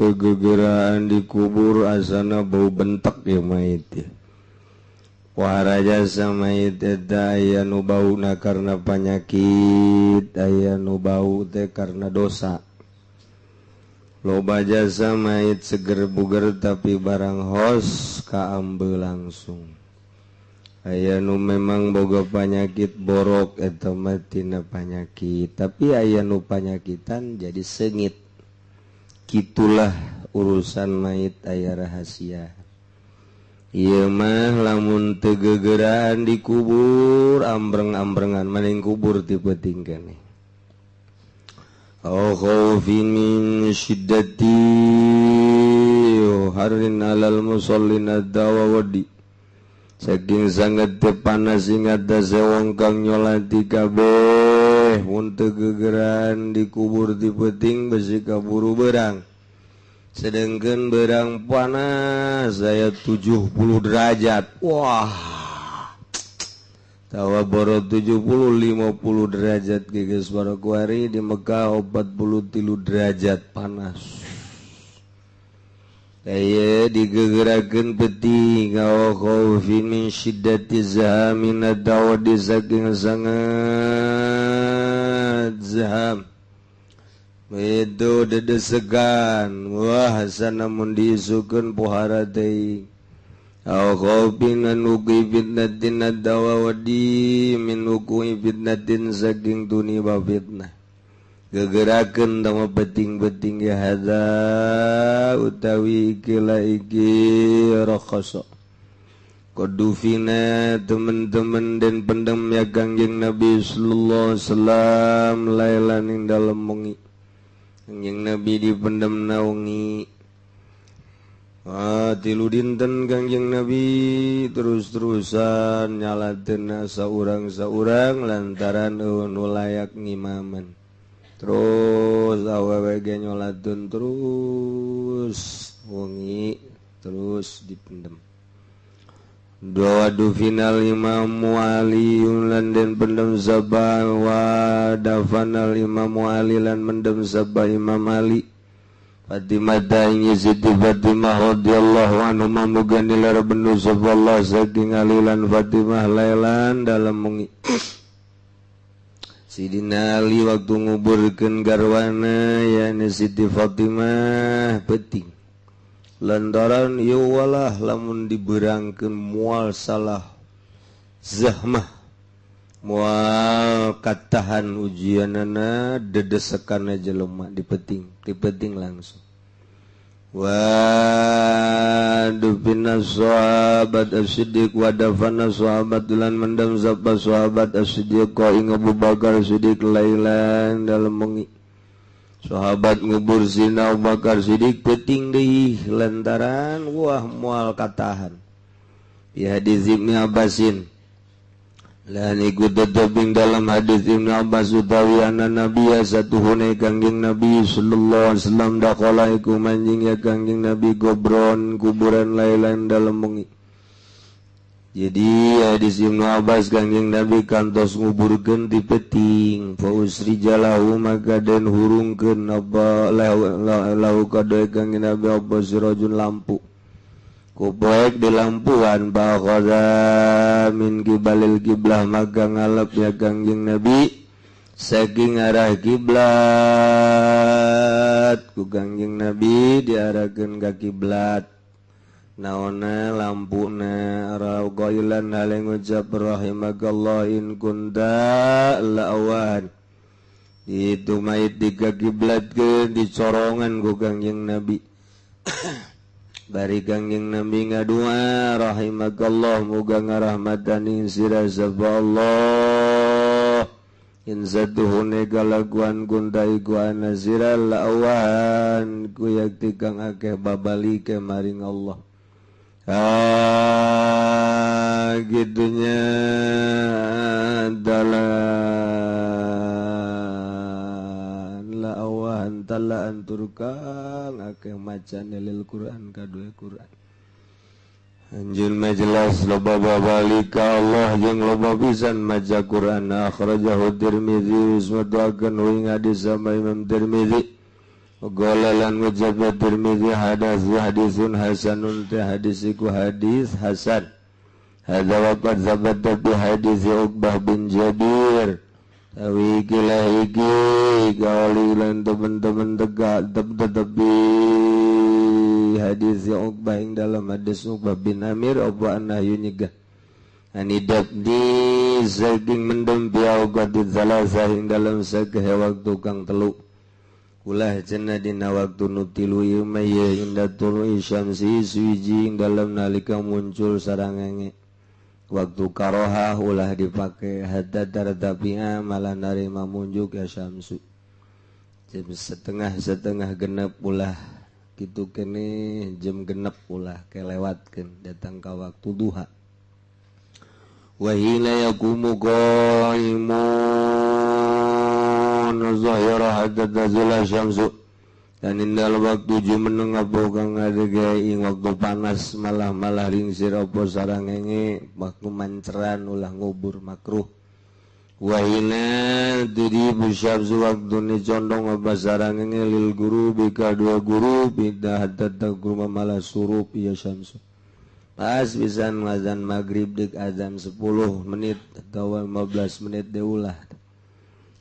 tegegeraan dikubur asana bau bentek ya mayit ya. Waharaja mayit eta aya nu bauna karena penyakit, aya nu bau teh karena dosa. Loba jasa mayit seger buger tapi barang hos kaambe langsung. Aya nu memang boga penyakit borok eta mah tina penyakit, tapi aya nu penyakitan jadi sengit. Kitulah urusan mayit aya rahasia. Ieu mah lamun teu gegeraan dikubur ambreng-ambrengan maning kubur ti peuting keneh. Au khaufin min syiddati harin alal musallin ad-dawa wadi. Saking sangat teu panas ingat da sewong kang nyolati kabeh mun teu gegeraan dikubur ti peuting besi kaburu beurang. Sedangkan berang panas saya 70 derajat. Wah. Tawa boro 70 50 derajat geus barokuari di Mekah 43 derajat panas. Aya digegerakeun peuting wa khaufin min syiddati zahamin ad-dawdi saking sangat zaham. Itu dedesegan wah sana mun diisukeun pohara teuing au khaufin an uqi fitnatin ad-dawa wadi min uqi fitnatin saking tuniba fitnah gegerakeun tama beting-beting ya hadza utawi ikila iki rakhasa kodufina teman-teman dan pendem ya Kangjeng Nabi sallallahu alaihi wasallam lailan ing dalem wengi. Kangjeng Nabi dipendem naungi tilu dinten Kangjeng Nabi terus-terusan nyalateun saurang-saurang lantaran nu layak ngimaman. Terus awewe ge nyolateun terus wengi terus dipendem. Doa du final Imam Ali lan den pendem sabah wa dafanal Imam Ali lan mendem sabah Imam Ali. Fatimah ing Siti Fatimah radhiyallahu anha muga nilar bendu sallallahu saking Ali lan Fatimah lailan dalam mengi. Sidina Ali waktu nguburkeun garwana yakni Siti Fatimah penting. Lantaran ieu walah lamun dibeurangkeun moal salah zahmah moal katahan ujianana dedesekana jelema dipeting langsung. Wa dufina sahabat as-siddiq wa dafana sahabat lan mendam sabab sahabat as-siddiq ing Abu Bakar Siddiq lailan dalem wengi. Sahabat ngubur Sina Abu Bakar Siddiq peting deui lantaran wah moal katahan. Ya hadis Ibnu Abbasin. Lan iku teteping dalam hadis Ibnu Abbas utawi anna Nabiya satuhune Kangjeng Nabi sallallahu alaihi wasallam dakhala iku manjing ya Kangjeng Nabi gobron kuburan lailan dalam wengi. Jadi hadis Ibnu Abbas Kangjeng Nabi kantos nguburkeun ti peuting fa usri jalahu maka den hurungkeun apa lahu kadoe Kangjeng Nabi apa sirajun lampu kupoek di lampuan bakhadha min kibalil kiblah maka ngalap ya Kangjeng Nabi saking arah kiblat ku Kangjeng Nabi diarahkeun ka kiblat. Naona lampuna raqailan hale ngucap rahimakallah in kunta la'awan. Itu mayit dikakiblatkeun dicorongan ku Kangjeng Nabi. Bari Kangjeng Nabi ngadua rahimakallah muga ngarahmatan ing sira sapa Allah. In satuhune kalakuan kunta iku ana sira la'awan ku yakti kang akeh babalike maring Allah. Gitunya adalah la'awan talaan turkang akeh macan lil Quran kadue Quran. Anjil majelas loba babalika Allah jeung loba pisan maca Quran akhrajahu Tirmidzi usmatuakeun ing hadis sama Imam Tirmidzi. Golalan ngucap Tirmidzi hadisun hasanun teh hadis iku hadis hasan. Hadza waqad sabata bi hadis Uqbah bin Jabir. Tawi kilah iki kaulilan teman-teman tegak tapi hadis Uqbah ing dalam hadis Uqbah bin Amir apa anahyu nyegah anidab di saking mendem biauqatit salasa ing dalam sakehe waktu kang telu ulah cenah dina waktu nutilu imayya inda tulu'i syamsi suwiji ing dalam nalika muncul sarangenge waktu karohah ulah dipakai hatta tartafi'a malah narima munjuk ya syamsu jam setengah genep ulah gitu kene jam genep ulah kelewatkeun datang ka waktu duha wa hina yaqumu qaimun zahira hatta tazula syamsu dan indal waktu jumeneng apa kang ngadege ing waktu panas malah ringsir apa sarangenge waktu manceran ulah ngubur makruh wa hina tudi busyabsu waktu ni condong apa sarangenge lil guru bika dua guru bidah hatta tagrum malah surup ya syamsu pas pisan azan maghrib dik azan 10 menit atau 15 menit deulah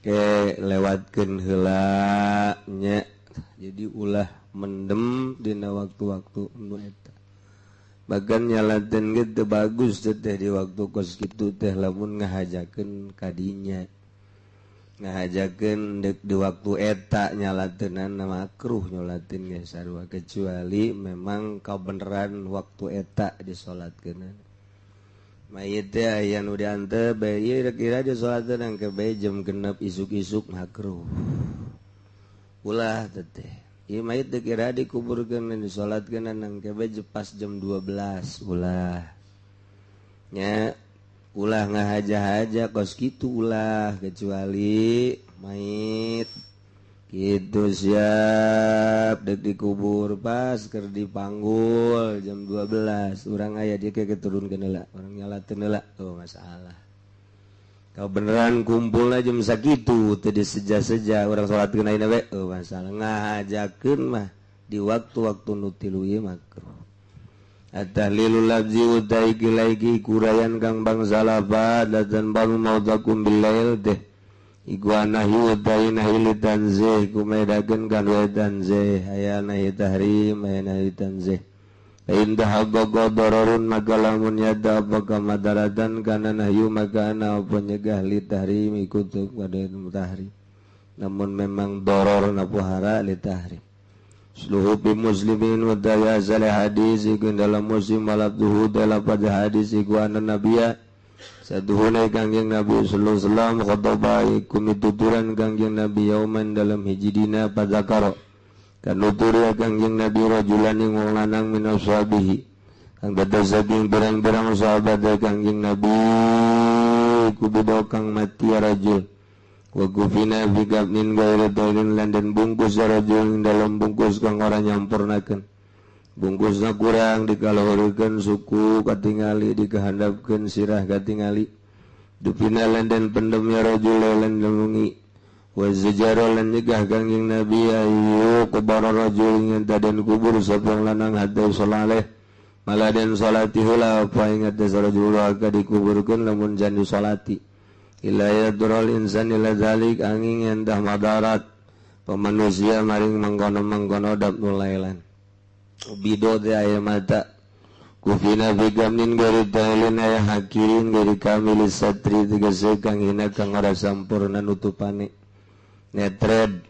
ke lewatkeun heula nya jadi ulah mendem dina waktu-waktu nu eta bahkan nyalaten ge teu bagus teh di waktu kos kitu teh lamun ngahajakeun kadinya ngahajakeun dek di waktu eta nyalateunana makruh nyolatin ge sarua kecuali memang kabeneran waktu eta disolatkeun mayit teh aya nu diantep bae ieu kira disolatkeun angke bae jam genep isuk-isuk makruh ulah teteh ieu mayit teh kira dikuburkeun dan disolatkeun nang kebe pas jam 12 ulah nya ulah ngahaja-haja kos kitu ulah kecuali mayit kitu siap dek dikubur pas keur dipanggul jam 12 urang aya dieu ke turunkeun heula urang nyalateun heula oh masalah kau beneran kumpul jam sakitu teu diseja-seja urang salatkeun ayeuna we masalah ngahajakeun mah di waktu-waktu nu tilu ieu makruh at-tahlilul lafzi utai kilaiki kurayan kang bangsa lafaz dan baru mautakum billail teh iku anahi utai nahi tanzih kumedakeun kan wa tanzih aya nahi tahrim aya nahi tanzih indah haqqo dararun maka lamun yada apakah madaratan kana nahyu maka ana apa nyegah li tahrim ikut pada tahrim namun memang darar na puhara li tahrim seluruh muslimin wa dayazal hadis iku dalam muslim malatuhu dalam pada hadis iku anna nabiyya saduhuna kangjeng nabi sallallahu alaihi wasallam khataba iku mituturan kangjeng nabi yauman dalam hijidina pada karo kanuturi kangjeng nabi rajulan ing wong lanang min ashabihi kang beda saking berang-berang sahabat kangjeng nabi kubido kang mati rajul wa gufina fi kabnin gaira tawilin dan bungkus rajul dalam bungkus kang ora nyampurnakeun bungkusna kurang dikaluhurkeun suku katingali dikehandapkeun sirah katingali dupina dan pendem ya rajul lan dengungi wa zajara lan nyegah kangjeng nabi ayu kubara rajul ing dan kubur sapang lanang hadai saleh malah den salati heula apa ingat rajul ka dikuburkeun lamun jan disalati ila yadrul insan ila zalik angin endah madarat pemanusia maring mangkono-mangkono dap nulailan bido teh aya mata kufina fi gamnin gari tailin aya hakirin gari kamilis satri tegese kang hina kang ora sampurna nutupane netred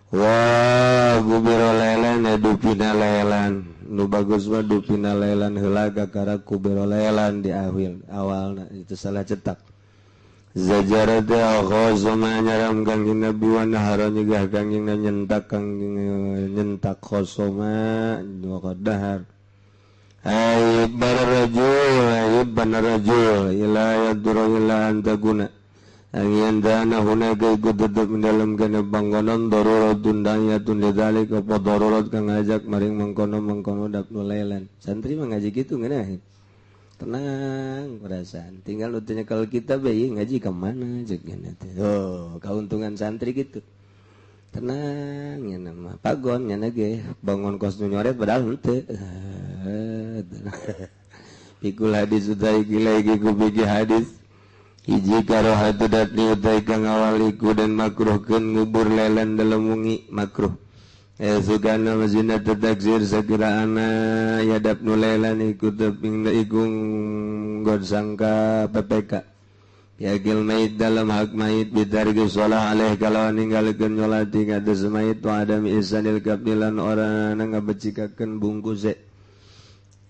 wah gubiro lelan dupina lelan nu bagus mah dupina lelan heula kakara kubiro lelan di awalna itu salah cetak zajarat khosoma nyaram kangjeng nabi wa nahara nyegah kangjeng nyentak khosoma wa dahar ayib bararajul ila yadru ila antaguna angin dana hunaka ikut tetap dalam kena bangunan darurat tundanya tundedalik apa darurat kang ngajak maring mengkono dap nulailan santri mengaji gitu ngeunaheun tenang perasaan tinggal utenya kalau kita bayi ngaji ke mana cek teh oh keuntungan santri gitu tenangnya nama pagonnya nage bangun kos nu nyoret padahal henteu pikul hadis utai gila ku bigi hadis hiji karoha tudat ni utai kang awaliku dan makruhkeun ngubur lelan dalam wengi makruh sugana mazina taksir sakiraana yadap nu lelan iku teping ikung god sangka PPK Yakil mayit dalam hak mayit bitargi sholah alaih kalau ninggalkan nyolati ngadas mayit wa adam isanil kapilan orang ngabecikakan bungkus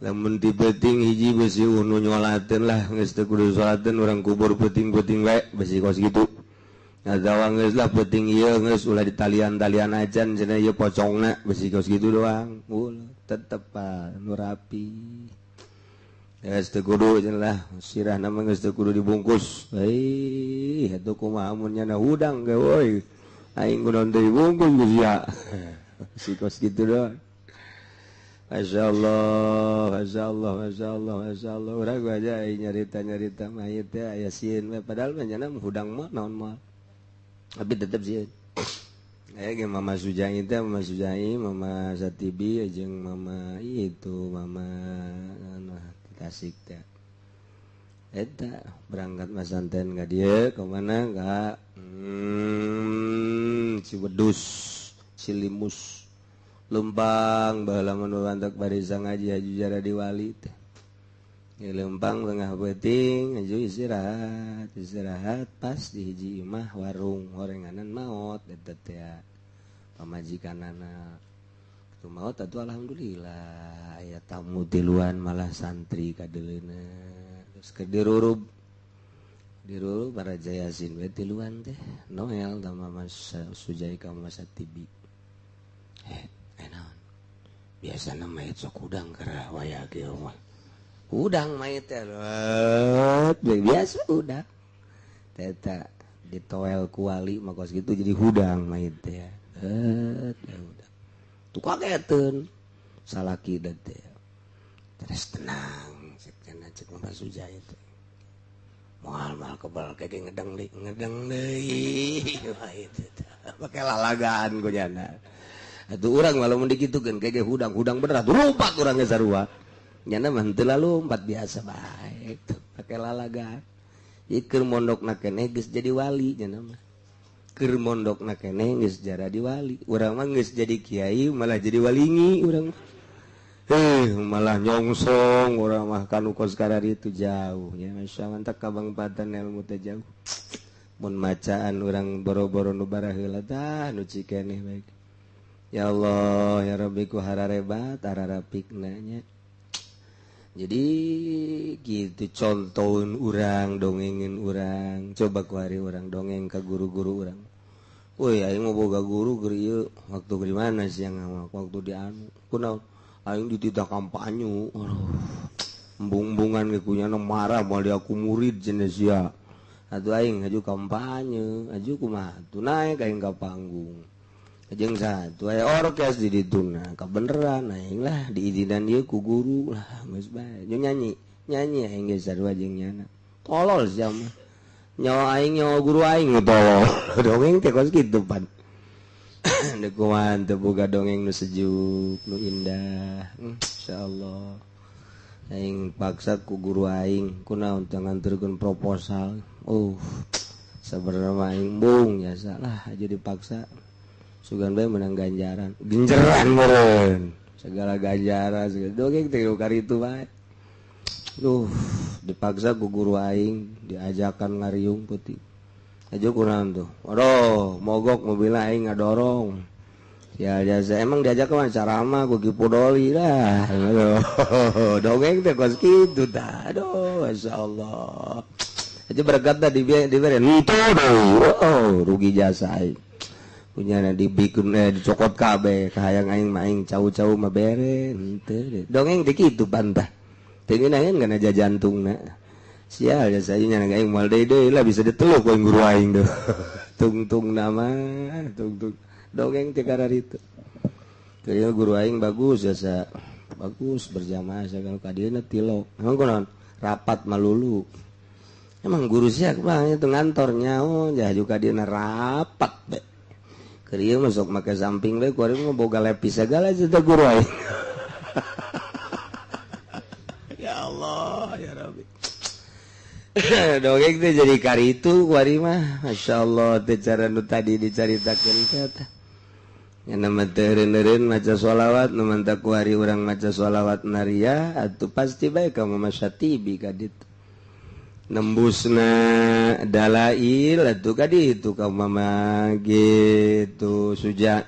lamun ti peting hiji besi unu nyolatin lah geus teu kudu sholatin urang kubur peting-peting wae besi kos gitu ngadawa geus lah peting ieu geus ulah ditalian-talian acan cenah ieu pocongna besi kos gitu doang tetep nu rapi geus teu kudu cenah lah sirah nama geus teu kudu dibungkus atuh kumaha mun nyana hudang ge woi aing kudu dibungkus geus ya besi kos gitu doang. Masya Allah. Urang gua aja nyarita mayit ya aya sieun we padahal manjana hudang mah naon mah. Tapi tetep sieun. Ge Mama Sujai teh Mama Sujai, Mama Satibi jeung Mama itu Mama Tasik teh. Eta berangkat masanten ka dieu ka mana ka Ciwedus, Cilimus. Lempang baheula menurantak barisan ngaji Haji Jaradi Wali teh. Lempang tengah peuting aju istirahat pas di hiji imah warung horenganan maot eta teh pamajikanana. Kitu maot atuh alhamdulillah aya tamu tiluan malah santri kadeuleuna. Terus ke dirurub para Jayasin we tiluan teh Noel sama Mas Sujai ka Mas Satibi. Naon biasana mayit sok udang kerah waya kieu mah udang mayit teh biasa udang teta ditoel ku wali mah kos kitu jadi hudang mayit teh udang tu kageteun salaki da teh terus tenang cek cenah cek Mbak Sujai teh moal kebal kege ngedeng deui mayit teh make lalagaan ku jana. Atuh urang walau mun dikitukeun kege hudang bener atuh lompat urang ge sarua. Nyana mah henteu lompat biasa bae teu pake lalagaan. Ieu keur mondokna keneh geus jadi wali nyana mah. Keur mondokna keneh geus jadi wali. Urang mah geus jadi kiai malah jadi walingi urang mah. Malah nyongsong urang mah kanu kos karari itu jauh ya masyaallah tak kabangpatan ilmu teh jauh. Mun macaan urang boro-boro nu bara heula tah nu cikeneh bae. Ya Allah ya Rabbi ku hararebat ararapikna nya. Jadi gitu contohin urang dongengin urang coba ku hari urang dongeng ka guru-guru urang. Woi aing mau boga guru keur ieu waktu di mana siang waktu di anu kunaon aing dititah kampanye. Aduh embung-embungan ge kunyana marah moal dia aku murid jenis sia. Atuh aing haju kampanye aju kumaha atuh naek aing ka panggung. Jeung satu aya orkes di dituna kabeneran aing lah diizinan ieu ku guru lah geus bae jeung nyanyi aing geus sarua jeung nyana tolol sia mah nyawa aing nyawa guru aing nu tolol dongeng teh kos kitu pan deuk kumaha teu boga dongeng nu sejuk nu indah insyaallah aing paksa ku guru aing kunaon teu nganturkeun proposal sabarna aing bung jasa lah aja dipaksa sugan bae menang ganjaran genjeran meureun segala ganjaran segala dongeng teh karitu bae dipaksa ku guru aing diajakan ngariung peuting aja kunaon tuh waduh mogok mobil aing ngadorong ya jasa emang diajak ke ceramah ku Kipu Doli dah dongeng teh kos kitu tah aduh masyaallah aja berkat dah dibere rugi jasa aing punya dibikin dicokot kabeh kahayang aing mah aing cau-cau mah bere henteu dongeng teh kitu pantah teu ngeunaheun kana jajantungna sial jasa nya aing moal deui lah bisa diteluk ku guru aing teh tungtung nama tungtung dongeng teh kararitu teu guru aing bagus jasa bagus berjamaah sagala kadieuna tilok emang kunaon rapat malulu emang guru sia kumaha teu ngantornya jah juga dieuna rapat be Keur masuk make samping bae kuari mah boga lepis segala eta guru aing. Ya Allah ya Rabbi. Dongeng teh jadi karitu kuari mah masyaallah teh cara nu tadi dicaritakeun teh tah. Nya nama teh eureun-eureun maca sholawat nu manta kuari urang maca sholawat naria atuh pasti bae ka Mama Syatibi ka ditu. Nembusna dalail atuh ka ditu ka Mama gitu Sujai.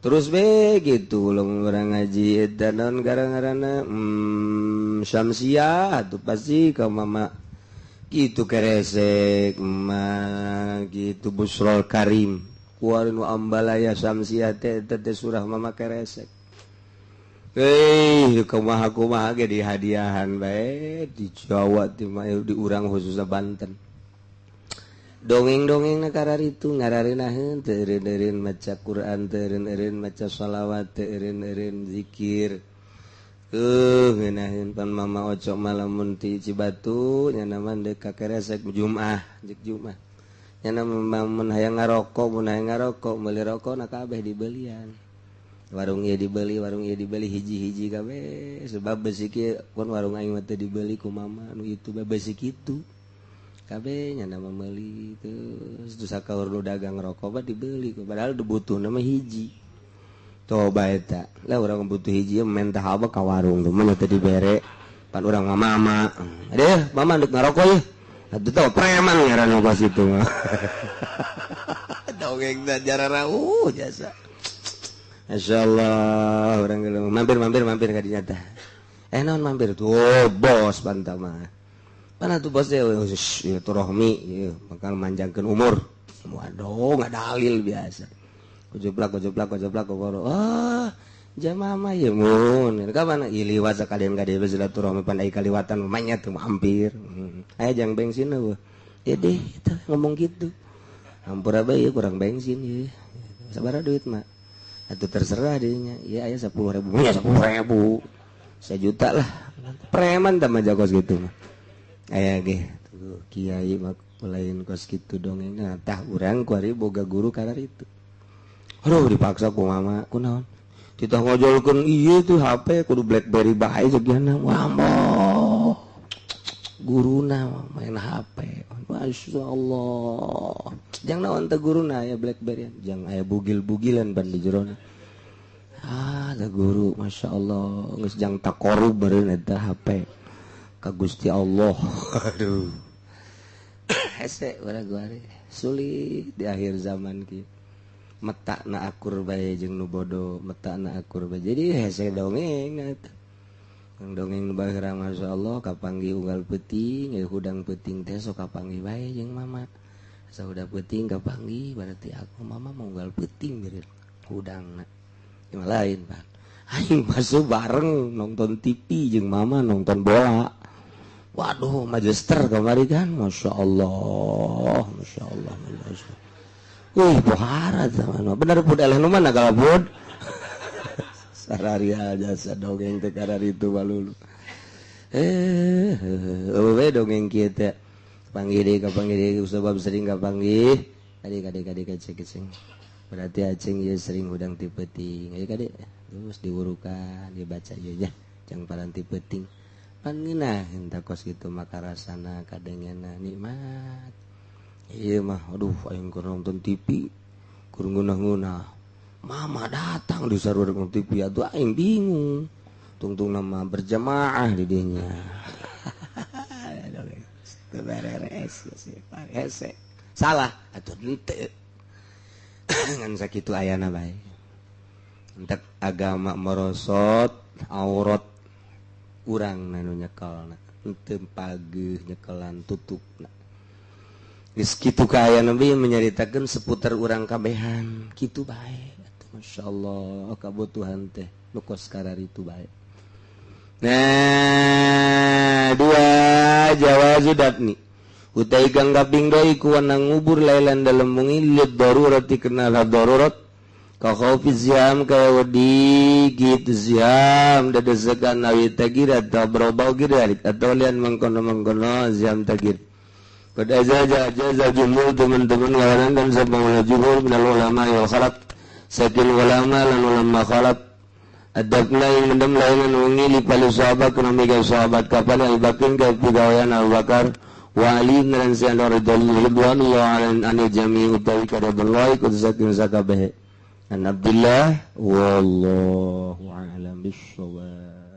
Terus be gitu ulang urang ngaji eta naon garang-garana Syamsiah atuh pasti ka Mama gitu keresek mah gitu Busrol Karim kuari nu ambalaya Syamsiah teh surah Mama keresek. Kumaha ge di hadiahan bae di Jawa di urang khususna Banten. Dongeng-dongeng kararitu ngararinaheun teu eureun-eureun maca Quran, teu eureun-eureun maca shalawat, teu eureun-eureun zikir. Ngeunaheun pan Mama Ocok malamun ti Cibatu nya naman deuk ka keresek Jumaah, jek Jumaah. Nya namun hayang ngarokok, mun hayang ngarokok meuli rokona kabeh dibelian. Warung ieu dibeli, warung ieu dibeli hiji-hiji kabeh sebab besi kieu pun warung aing mah teu dibeli ku Mama nu itu bae besi kitu. Kabeh nya nama meuli terus sakaur nu dagang rokok mah dibeli padahal dibutuhna mah hiji. Coba eta. Lah urang butuh hiji men tah apa ka warung teh mah teu dibere. Pan urang mama. Adeh, Mama deuk ngarokok ye. Atuh teh preman ngaranna pas itu mah. Dongeng teh jarara jasa. Masyaallah urang geuleuh mampir ka dinya teh. Naon mampir tuh bos bantah mah. Pana tuh bos teh itu Rohmi ieu bakal manjangkeun umur. Waduh ngadalil biasa. Kojoblak koro. Jamaah ya mun. Ka mana ieu liwat sakalian ka dieu silaturahmi pandai kaliwatan manya teu mampir. Aya jang bensin eueuh. Deh eta ngomong gitu. Hampura bae kurang bensin ieu. Sabaraha duit mah? Atuh terserah dinya. Ieu aya 10.000. Ya 10.000. 1 juta lah. Preman tah mah jagos gitu mah. Aya ge tuh kiai mah lain kos kitu dongengna. Tah urang kuari boga guru kana itu. Aduh dipaksa ku Mama, kunaon? Kita ngojolkeun ieu tuh HP kudu BlackBerry bae segiana. Wah moh. Guruna main HP. Masyaallah. Jang naon teh guruna aya BlackBerry, jang aya bugil-bugilan ban di jerona. Da guru masyaallah geus jang takorub beureun eta HP. Ka Gusti Allah. Aduh. Hese urang guari. Sulit di akhir zaman kieu. Metakna akur bae jeung nu bodoh, metakna akur bae. Jadi hese dongeng eta. Dongeng nu baheurang masyaallah kapanggih unggal peuting, hudang peuting teh sok kapanggih bae jeung Mama. Asa udah peuting kapanggih berarti aku Mama mau unggal peuting beureun hudangna. Yang lain, Pak. Aing masuk bareng nonton TV jeung Mama nonton bola. Waduh, Magister kamari kan, masyaallah. Wih, pohara zaman. Bener pud eleh nu mana galapud. Sararia jasa dongeng teh kararitu balulu. We dongeng kieu teh. Panggih deui usabab sering kapanggih. Adik cek. Berarti acing ieu sering hudang ti peuting. Ayo Kade. Terus diurukan, dibaca ieu nya. Jang paranti peuting. Pan ngeunah henteu kos kitu maka rasana kadengena nikmat. Iya mah, aduh, aing keur nonton TV, keur ngeunah-ngeunah. Mama datang di sarua nonton TV, atuh aing bingung. Tungtung nama berjamaah di dinya. Teu beres hese. Salah, atuh henteu. Ngan sakitu ayana bae. Entek agama merosot aurat urang nu nyekelna. Henteu pageuh nyekelan tutupna. Geus kitu ka aya nabi menyaritakeun seputar urang kabehan kitu bae atuh masyaallah kabutuhan teh nu kos kararitu bae. Nah, 2 jawazu dafni utai kang kaping deui ku wanang ngubur lailan dalem wengi lid darurati kenal darurat ka khaufi ziyam ka wedi gitu ziyam dadesegan awi tagir atau berobau girik atau lian mangkono ziyam tagir. qad jaza jumhur teman-teman ngarangan sabana jumhur minal ulama wal khalaf saking ulama lan ulama khalaf adabna yang mendem lain wengi li palu sahabat kana mega sahabat kapal Abu Bakar ka pigawean Abu Bakar wa Ali lan sayyidina radhiyallahu anhu jami utawi kada Allah kudu saking sakabeh an Abdullah wallahu a'lam bissawab.